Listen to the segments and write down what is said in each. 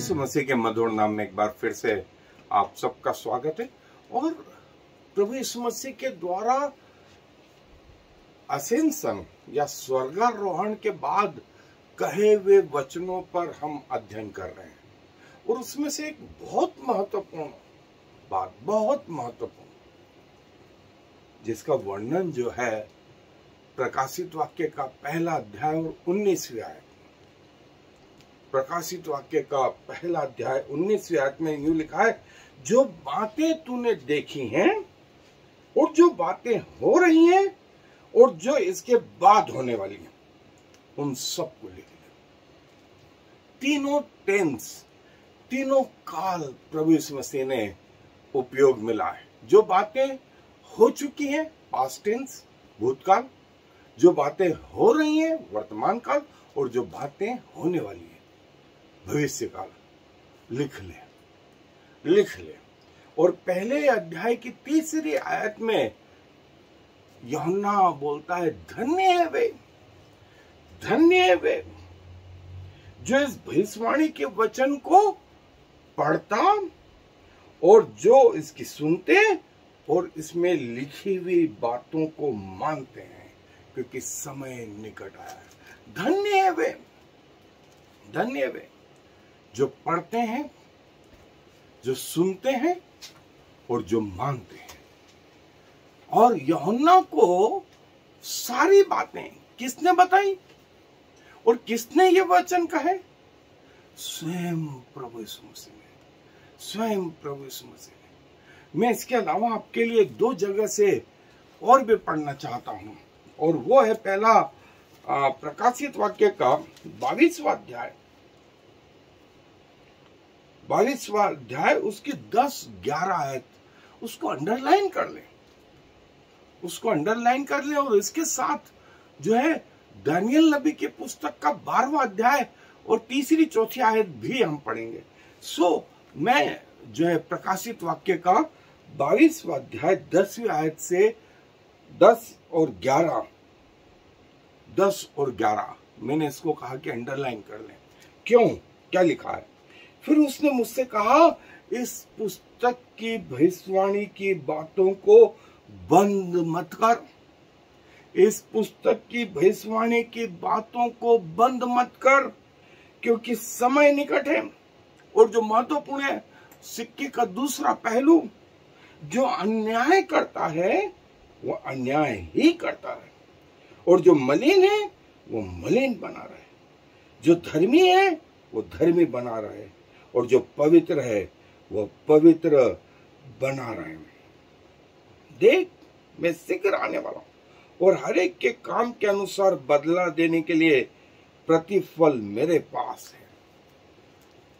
यीशु मसीह के मधुर नाम में एक बार फिर से आप सबका स्वागत है। और प्रभु यीशु मसीह के द्वारा असेंशन या स्वर्गारोहण के बाद कहे हुए वचनों पर हम अध्ययन कर रहे हैं। और उसमें से एक बहुत महत्वपूर्ण बात, बहुत महत्वपूर्ण, जिसका वर्णन जो है प्रकाशित वाक्य का पहला अध्याय और 19वीं आयत। प्रकाशित वाक्य का पहला अध्याय 19वीं आयत में यूं लिखा है, जो बातें तूने देखी हैं और जो बातें हो रही हैं और जो इसके बाद होने वाली हैं, उन सबको लिख ले। तीनों टेंस, तीनों काल प्रभु यीशु मसीह ने उपयोग मिला है। जो बातें हो चुकी हैं, पास्ट टेंस, भूतकाल, जो बातें हो रही हैं, वर्तमान काल, और जो बातें होने वाली हैं, भविष्य काल, लिख ले। और पहले अध्याय की 3री आयत में यूहन्ना बोलता है, धन्य है वे जो इस भविष्यवाणी के वचन को पढ़ता और जो इसकी सुनते और इसमें लिखी हुई बातों को मानते हैं, क्योंकि समय निकट आया है। धन्य है वे जो पढ़ते हैं, जो सुनते हैं और जो मानते हैं। और यूहन्ना को सारी बातें किसने बताई और किसने ये वचन कहे? स्वयं प्रभु यीशु मसीह ने। मैं इसके अलावा आपके लिए 2 जगह से और भी पढ़ना चाहता हूं, और वो है पहला प्रकाशित वाक्य का 22वां अध्याय उसकी 10-11 आयत। उसको अंडरलाइन कर ले और इसके साथ जो है दानियल नबी की पुस्तक का 12वां अध्याय और 3-4 आयत भी हम पढ़ेंगे। मैं जो है प्रकाशित वाक्य का 22वां अध्याय 10वीं आयत से 10 और 11 मैंने इसको कहा कि अंडरलाइन कर लें। क्यों? क्या लिखा है? फिर उसने मुझसे कहा, इस पुस्तक की भविष्यवाणी की बातों को बंद मत कर। इस पुस्तक की भविष्यवाणी की बातों को बंद मत कर, क्योंकि समय निकट है। और जो महत्वपूर्ण है, सिक्के का दूसरा पहलू, जो अन्याय करता है वो अन्याय ही करता है, और जो मलिन है वो मलिन बना रहे, जो धर्मी है वो धर्मी बना रहे, और जो पवित्र है वो पवित्र बना रहे। देख, मैं शीघ्र आने वाला हूं और हर एक के काम के अनुसार बदला देने के लिए प्रतिफल मेरे पास है।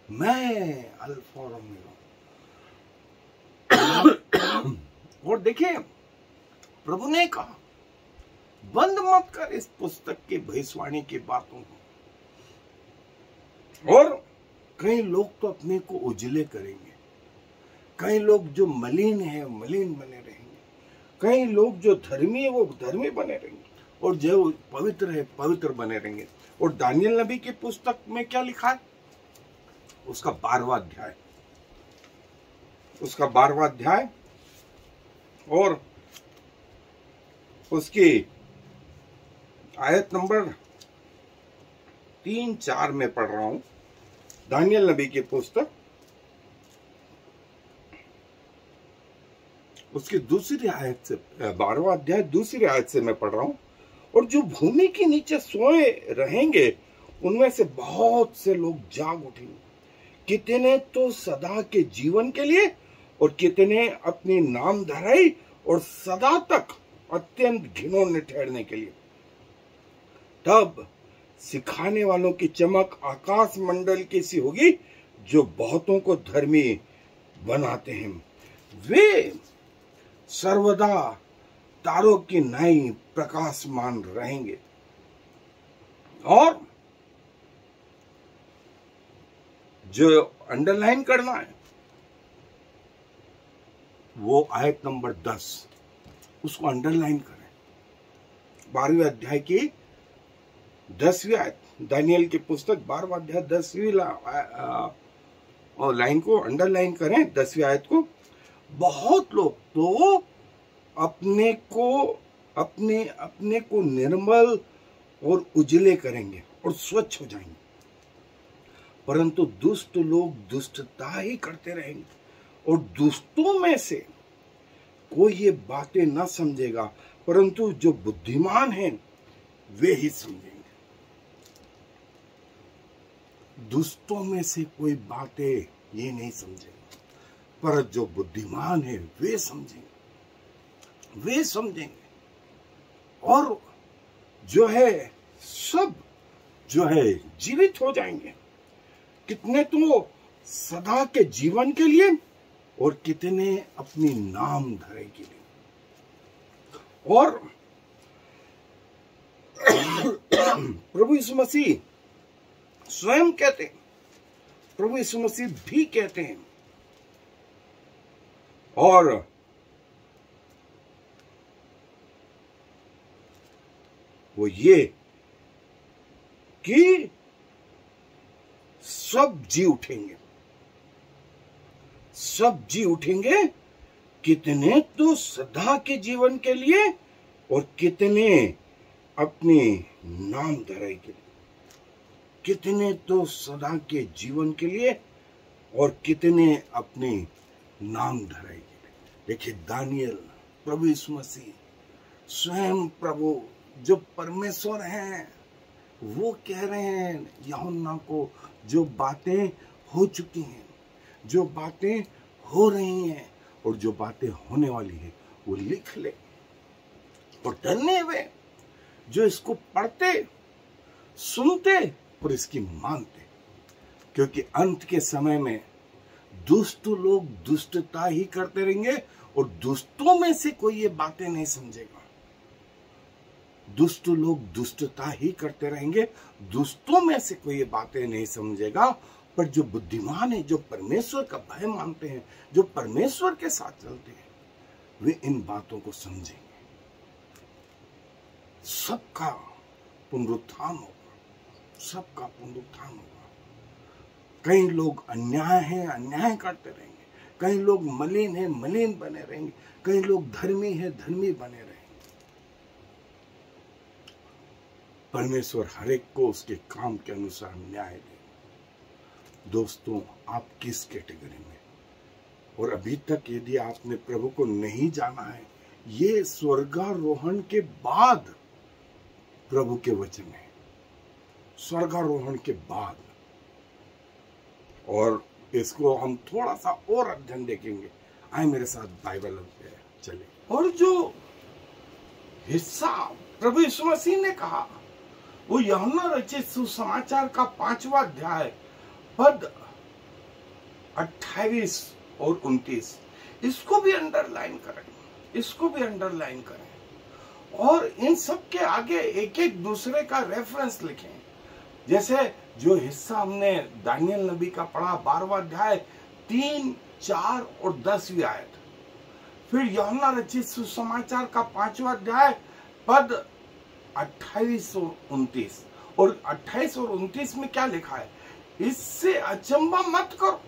मैं अल्फा और ओमेगा। और देखिए, प्रभु ने कहा, बंद मत कर इस पुस्तक की भविष्यवाणी की बातों को। और कई लोग तो अपने को उजले करेंगे, कई लोग जो मलिन है मलिन बने रहेंगे, कई लोग जो धर्मी है वो धर्मी बने रहेंगे, और जो पवित्र है पवित्र बने रहेंगे। और दानियल नबी की पुस्तक में क्या लिखा है? उसका 12वां अध्याय और उसकी आयत नंबर 3-4 में पढ़ रहा हूं। दानियल नबी की पुस्तक उसकी 2री आयत से, 12वां अध्याय 2री आयत से मैं पढ़ रहा हूं। और जो भूमि के नीचे सोए रहेंगे, उनमें से बहुत से लोग जाग उठेंगे, कितने तो सदा के जीवन के लिए, और कितने अपनी नाम धराई और सदा तक अत्यंत घिनौने ठहरने के लिए। तब सिखाने वालों की चमक आकाश मंडल की सी होगी, जो बहुतों को धर्मी बनाते हैं। वे सर्वदा तारों की नाई प्रकाशमान रहेंगे। और जो अंडरलाइन करना है वो आयत नंबर 10, उसको अंडरलाइन करें। 12वें अध्याय की 10वीं आयत, दानियल की पुस्तक 12वां अध्याय और लाइन को अंडरलाइन करें 10वीं आयत को। बहुत लोग तो अपने को निर्मल और उजले करेंगे और स्वच्छ हो जाएंगे, परंतु दुष्ट लोग दुष्टता ही करते रहेंगे, और दुष्टों में से कोई ये बातें न समझेगा, परंतु जो बुद्धिमान हैं वे ही समझेंगे। दुष्टों में से कोई बातें ये नहीं समझेगा, पर जो बुद्धिमान है वे समझेंगे, और जो है सब जो है जीवित हो जाएंगे। कितने तो सदा के जीवन के लिए, और कितने अपनी नाम धरे के लिए। और प्रभु यीशु मसीह स्वयं कहते हैं, प्रभु यीशु मसीह भी कहते हैं, और वो ये कि सब जी उठेंगे, सब जी उठेंगे, कितने तो सदा के जीवन के लिए, और कितने अपने नाम धराई के लिए। कितने तो सदा के जीवन के लिए, और कितने अपने नाम धराई के लिए। देखिए दानियल, प्रभु यीशु मसीह स्वयं प्रभु जो परमेश्वर हैं, वो कह रहे हैं यूहन्ना को, जो बातें हो चुकी हैं, जो बातें हो रही हैं, और जो बातें होने वाली है, वो लिख ले। और धन्य वे जो इसको पढ़ते, सुनते और इसकी मानते, क्योंकि अंत के समय में दुष्ट लोग दुष्टता ही करते रहेंगे, और दुष्टों में से कोई ये बातें नहीं समझेगा। दुष्ट लोग दुष्टता ही करते रहेंगे, दुष्टों में से कोई ये बातें नहीं समझेगा, पर जो बुद्धिमान है, जो परमेश्वर का भय मानते हैं, जो परमेश्वर के साथ चलते हैं, वे इन बातों को समझेंगे। सबका पुनरुत्थान होगा, सबका पुनरुत्थान होगा। कई लोग अन्याय करते रहेंगे, कई लोग मलिन है, मलिन बने रहेंगे, कई लोग धर्मी है, धर्मी बने रहेंगे। परमेश्वर हर एक को उसके काम के अनुसार न्याय दे। दोस्तों, आप किस कैटेगरी में? और अभी तक यदि आपने प्रभु को नहीं जाना है, ये स्वर्गारोहण के बाद प्रभु के वचन है, स्वर्गारोहण के बाद। और इसको हम थोड़ा सा और अध्ययन देखेंगे। आए मेरे साथ बाइबल पे चले। और जो हिस्सा प्रभु यीशु मसीह ने कहा, वो यूहन्ना रचित सुसमाचार का 5वां अध्याय पद 28 और 29, इसको भी अंडरलाइन करें, इसको भी अंडरलाइन करें, और इन सब के आगे एक एक दूसरे का रेफरेंस लिखें। जैसे जो हिस्सा हमने दानियल नबी का पढ़ा 12वां अध्याय 3, 4 और 10वीं आयत, फिर यूहन्ना रचित सुसमाचार का 5वां अध्याय पद 28 और 29, और 28 और 29 में क्या लिखा है? इससे अचंभा मत करो,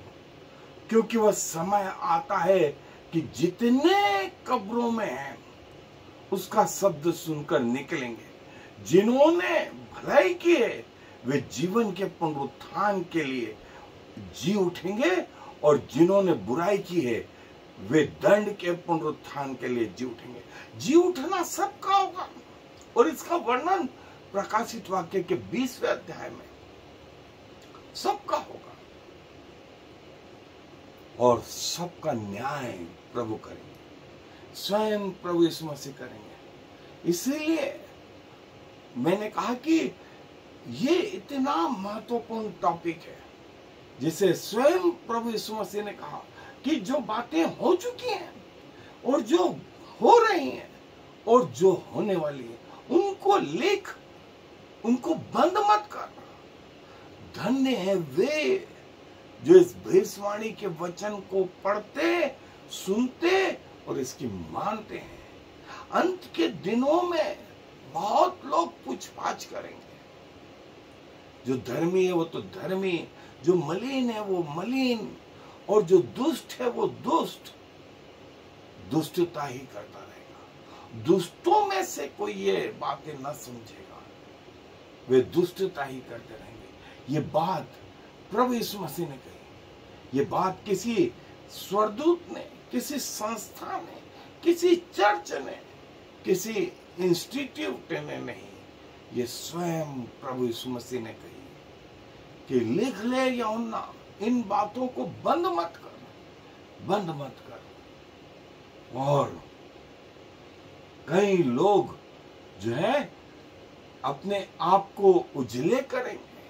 क्योंकि वह समय आता है कि जितने कब्रों में हैं उसका शब्द सुनकर निकलेंगे। जिन्होंने भलाई की है वे जीवन के पुनरुत्थान के लिए जी उठेंगे, और जिन्होंने बुराई की है वे दंड के पुनरुत्थान के लिए जी उठेंगे। जी उठना सबका होगा, और इसका वर्णन प्रकाशित वाक्य के 20वें अध्याय में सबका होगा, और सबका न्याय प्रभु करेंगे, स्वयं प्रभु यीशु मसीह करेंगे। इसीलिए मैंने कहा कि ये इतना महत्वपूर्ण टॉपिक है, जिसे स्वयं प्रभु यीशु मसीह ने कहा कि जो बातें हो चुकी हैं, और जो हो रही हैं, और जो होने वाली है, उनको लिख, उनको बंद मत कर। धन्य है वे जो इस भविष्यवाणी के वचन को पढ़ते, सुनते और इसकी मानते हैं। अंत के दिनों में बहुत लोग पूछताछ करेंगे, जो धर्मी है वो तो धर्मी, जो मलिन है वो मलिन, और जो दुष्ट है वो दुष्ट दुष्टता ही करता रहेगा। दुष्टों में से कोई ये बातें न समझेगा, वे दुष्टता ही करते रहेंगे। ये बात प्रभु यीशु मसीह ने कही। ये बात किसी स्वर्गदूत ने, किसी संस्था ने, किसी चर्च ने, किसी इंस्टीट्यूट ने नहीं, ये स्वयं प्रभु यीशु मसीह ने कही कि लिख ले यूहन्ना, इन बातों को बंद मत कर, बंद मत कर। और कई लोग जो है अपने आप को उजले करेंगे,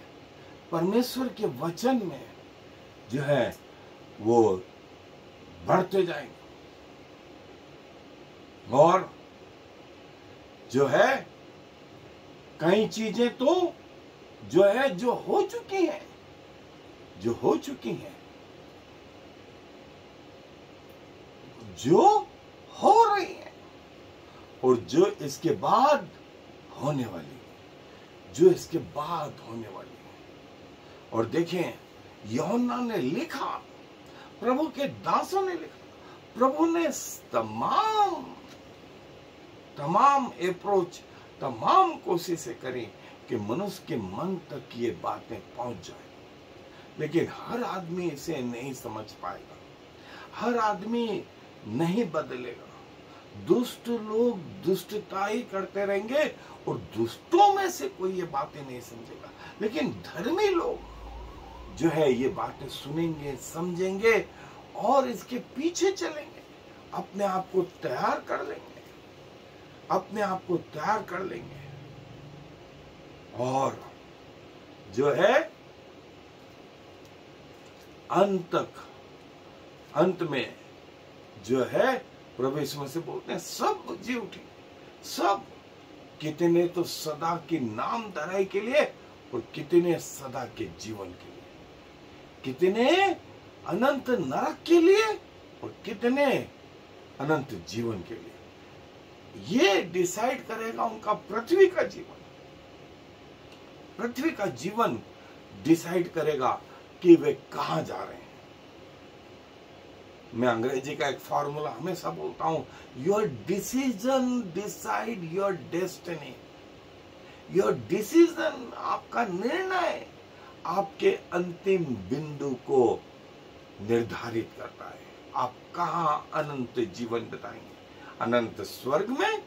परमेश्वर के वचन में जो है वो बढ़ते जाएंगे, और जो है कई चीजें तो जो है जो हो चुकी हैं, जो हो चुकी हैं, जो हो रही है, और जो इसके बाद होने वाली है, जो इसके बाद होने वाली है। और देखें, यूहन्ना ने लिखा, प्रभु के दासों ने लिखा, प्रभु ने तमाम अप्रोच, तमाम कोशिशें करी कि मनुष्य के मन तक ये बातें पहुंच जाए, लेकिन हर आदमी इसे नहीं समझ पाएगा, हर आदमी नहीं बदलेगा। दुष्ट लोग दुष्टता ही करते रहेंगे, और दुष्टों में से कोई ये बातें नहीं समझेगा, लेकिन धर्मी लोग जो है ये बातें सुनेंगे, समझेंगे, और इसके पीछे चलेंगे, अपने आप को तैयार कर लेंगे, अपने आप को तैयार कर लेंगे, और जो है अंत में जो है प्रभु यीशु मसीह बोलते हैं सब जी उठे, सब, कितने तो सदा की नाम धराई के लिए, और कितने सदा के जीवन के लिए, कितने अनंत नरक के लिए, और कितने अनंत जीवन के लिए। ये डिसाइड करेगा उनका पृथ्वी का जीवन, पृथ्वी का जीवन डिसाइड करेगा कि वे कहां जा रहे हैं। मैं अंग्रेजी का एक फॉर्मूला हमेशा बोलता हूं, your decision decide your destiny. Your decision, आपका निर्णय आपके अंतिम बिंदु को निर्धारित करता है। आप कहां अनंत जीवन बिताएंगे, अनंत स्वर्ग में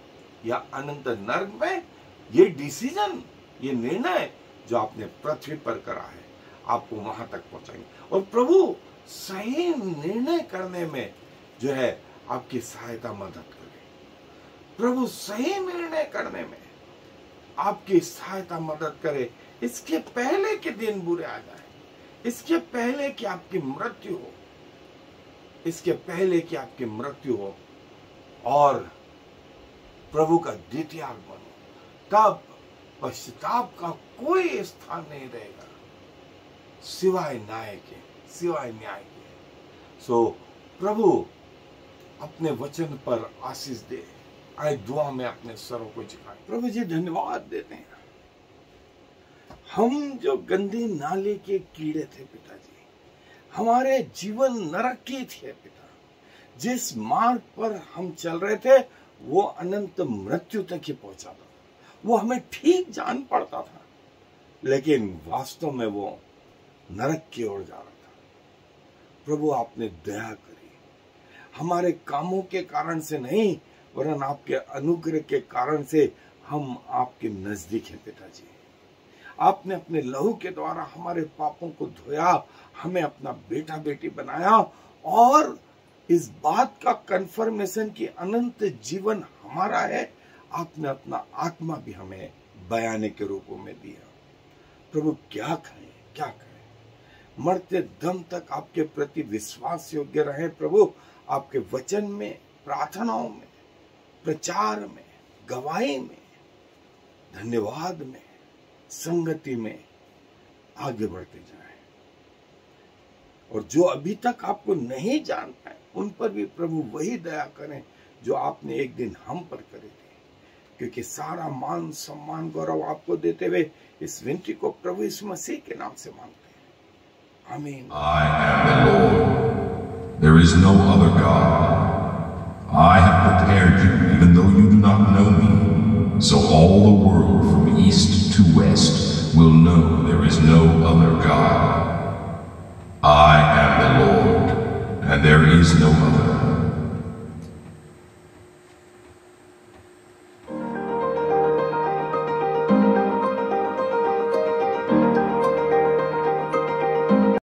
या अनंत नरक में। ये डिसीजन, ये निर्णय जो आपने पृथ्वी पर करा है, आपको वहां तक पहुंचाएंगे। और प्रभु सही निर्णय करने में जो है आपकी सहायता मदद करे। प्रभु सही निर्णय करने में आपकी सहायता मदद करे, इसके पहले के दिन बुरे आ जाए, इसके पहले कि आपकी मृत्यु हो, इसके पहले कि आपकी मृत्यु हो और प्रभु का द्वितीय आगमन हो, तब पश्चाताप का कोई स्थान नहीं रहेगा सिवाय न्याय के, सिवाय न्याय के। सो प्रभु अपने वचन पर आशीष दे। आए दुआ में अपने सरों को झुकाएं। प्रभु जी धन्यवाद देते हैं, हम जो गंदी नाले के कीड़े थे पिताजी, हमारे जीवन नरक की थे पिता, जिस मार्ग पर हम चल रहे थे वो अनंत मृत्यु तक ही पहुंचा था। वो हमें ठीक जान पड़ता था, लेकिन वास्तव में वो नरक की ओर जा रहा था। प्रभु आपने दया करी, हमारे कामों के कारण से नहीं, वरन आपके अनुग्रह के कारण से हम आपके नजदीक हैं पिताजी। आपने अपने लहू के द्वारा हमारे पापों को धोया, हमें अपना बेटा बेटी बनाया, और इस बात का कंफर्मेशन कि अनंत जीवन हमारा है, आपने अपना आत्मा भी हमें बयाने के रूपों में दिया। प्रभु क्या कहें, क्या कहें, मरते दम तक आपके प्रति विश्वास योग्य रहे प्रभु। आपके वचन में, प्रार्थनाओं में, प्रचार में, गवाही में, धन्यवाद में, संगति में आगे बढ़ते जाएं। और जो अभी तक आपको नहीं जान पाए, उन पर भी प्रभु वही दया करें जो आपने एक दिन हम पर करे थे। क्योंकि सारा मान सम्मान गौरव आपको देते हुए इस विनती को प्रभु यीशु मसीह के नाम से मांगते हैं, आमीन। I am the Lord. There is no other God. I have prepared you even though you do not know me, so all the world from east to west will know there is no other God. I am the Lord, and there is no other.